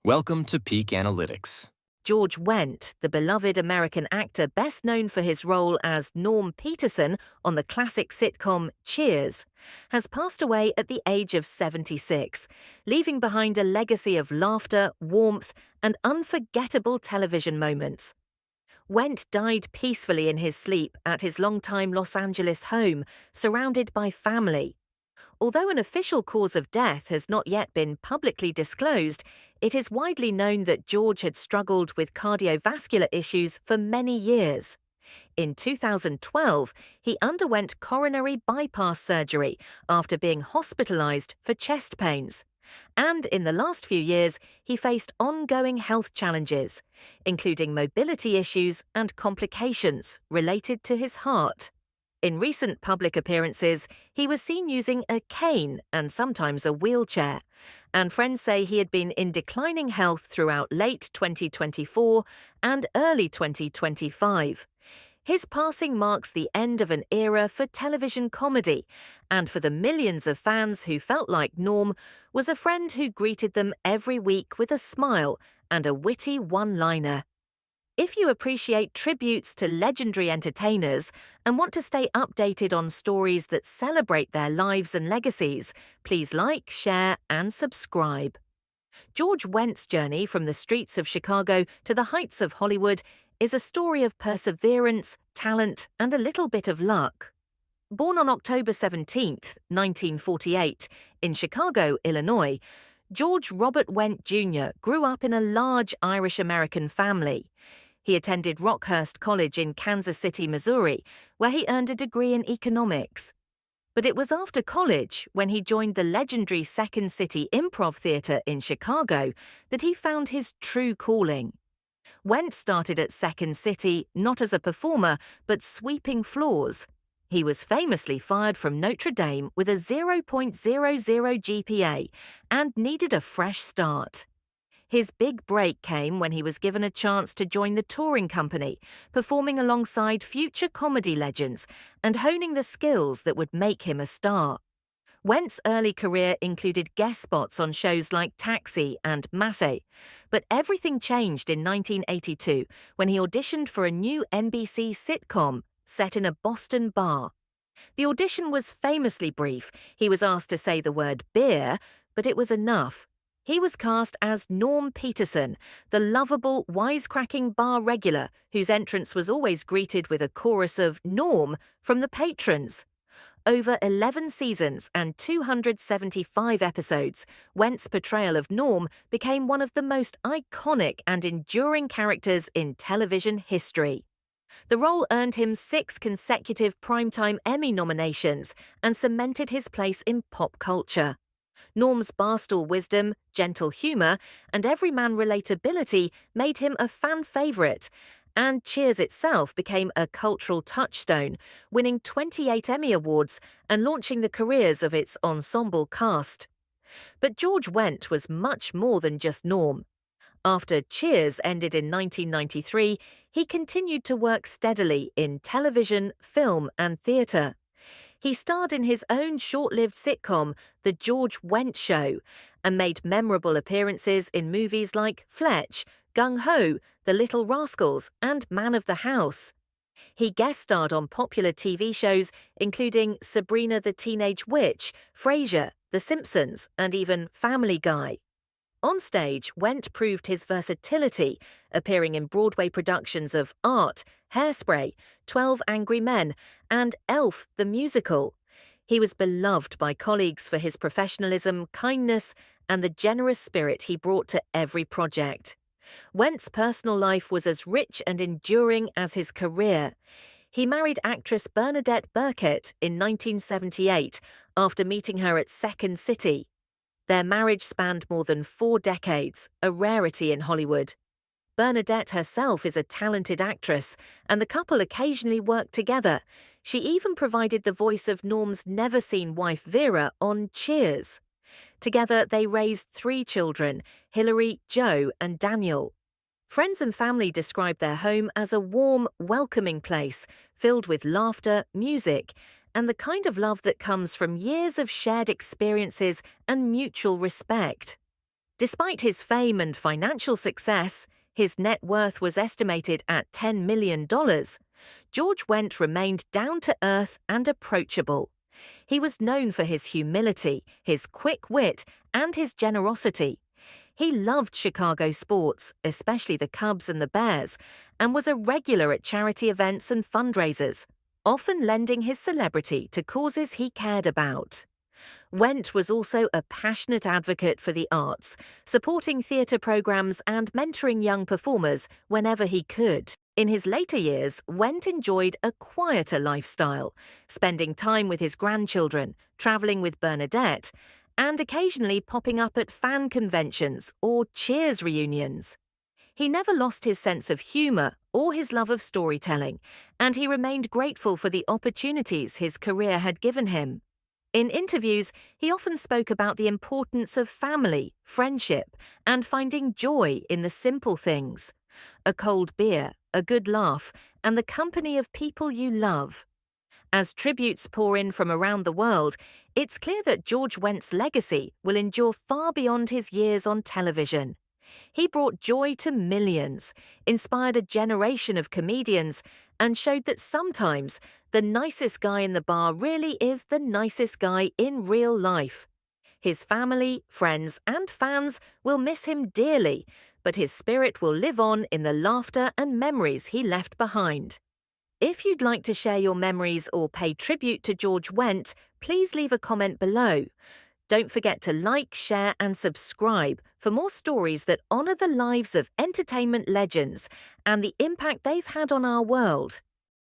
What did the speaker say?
Welcome to Peak Analytics. George Wendt, the beloved American actor best known for his role as Norm Peterson on the classic sitcom Cheers, has passed away at the age of 76, leaving behind a legacy of laughter, warmth, and unforgettable television moments. Wendt died peacefully in his sleep at his longtime Los Angeles home, surrounded by family. Although an official cause of death has not yet been publicly disclosed, it is widely known that George had struggled with cardiovascular issues for many years. In 2012, he underwent coronary bypass surgery after being hospitalized for chest pains. And in the last few years, he faced ongoing health challenges, including mobility issues and complications related to his heart. In recent public appearances, he was seen using a cane and sometimes a wheelchair, and friends say he had been in declining health throughout late 2024 and early 2025. His passing marks the end of an era for television comedy, and for the millions of fans who felt like Norm, was a friend who greeted them every week with a smile and a witty one-liner. If you appreciate tributes to legendary entertainers and want to stay updated on stories that celebrate their lives and legacies, please like, share, and subscribe. George Wendt's journey from the streets of Chicago to the heights of Hollywood is a story of perseverance, talent, and a little bit of luck. Born on October 17, 1948, in Chicago, Illinois, George Robert Wendt Jr. grew up in a large Irish-American family. He attended Rockhurst College in Kansas City, Missouri, where he earned a degree in economics. But it was after college, when he joined the legendary Second City Improv Theatre in Chicago, that he found his true calling. Wendt started at Second City not as a performer, but sweeping floors. He was famously fired from Notre Dame with a 0.00 GPA and needed a fresh start. His big break came when he was given a chance to join the touring company, performing alongside future comedy legends and honing the skills that would make him a star. Wendt's early career included guest spots on shows like Taxi and Masse, but everything changed in 1982 when he auditioned for a new NBC sitcom set in a Boston bar. The audition was famously brief. He was asked to say the word beer, but it was enough. He was cast as Norm Peterson, the lovable, wisecracking bar regular whose entrance was always greeted with a chorus of "Norm" from the patrons. Over 11 seasons and 275 episodes, Wendt's portrayal of Norm became one of the most iconic and enduring characters in television history. The role earned him 6 consecutive Primetime Emmy nominations and cemented his place in pop culture. Norm's barstool wisdom, gentle humor, and everyman relatability made him a fan favorite, and Cheers itself became a cultural touchstone, winning 28 Emmy Awards and launching the careers of its ensemble cast. But George Wendt was much more than just Norm. After Cheers ended in 1993, he continued to work steadily in television, film, and theatre. He starred in his own short-lived sitcom, The George Wendt Show, and made memorable appearances in movies like Fletch, Gung Ho, The Little Rascals, and Man of the House. He guest-starred on popular TV shows including Sabrina the Teenage Witch, Frasier, The Simpsons, and even Family Guy. On stage, Wendt proved his versatility, appearing in Broadway productions of Art, Hairspray, 12 Angry Men, and Elf the Musical. He was beloved by colleagues for his professionalism, kindness, and the generous spirit he brought to every project. Wendt's personal life was as rich and enduring as his career. He married actress Bernadette Birkett in 1978 after meeting her at Second City. Their marriage spanned more than 4 decades, a rarity in Hollywood. Bernadette herself is a talented actress, and the couple occasionally worked together. She even provided the voice of Norm's never-seen wife Vera on Cheers. Together, they raised 3 children, Hilary, Joe, and Daniel. Friends and family described their home as a warm, welcoming place, filled with laughter, music, and the kind of love that comes from years of shared experiences and mutual respect. Despite his fame and financial success, his net worth was estimated at $10 million. George Wendt remained down to earth and approachable. He was known for his humility, his quick wit, and his generosity. He loved Chicago sports, especially the Cubs and the Bears, and was a regular at charity events and fundraisers, often lending his celebrity to causes he cared about. Wendt was also a passionate advocate for the arts, supporting theatre programs and mentoring young performers whenever he could. In his later years, Wendt enjoyed a quieter lifestyle, spending time with his grandchildren, travelling with Bernadette, and occasionally popping up at fan conventions or Cheers reunions. He never lost his sense of humour or his love of storytelling, and he remained grateful for the opportunities his career had given him. In interviews, he often spoke about the importance of family, friendship, and finding joy in the simple things: a cold beer, a good laugh, and the company of people you love. As tributes pour in from around the world, it's clear that George Wendt's legacy will endure far beyond his years on television. He brought joy to millions, inspired a generation of comedians, and showed that sometimes the nicest guy in the bar really is the nicest guy in real life. His family, friends, and fans will miss him dearly, but his spirit will live on in the laughter and memories he left behind. If you'd like to share your memories or pay tribute to George Wendt, please leave a comment below. Don't forget to like, share, and subscribe for more stories that honor the lives of entertainment legends and the impact they've had on our world.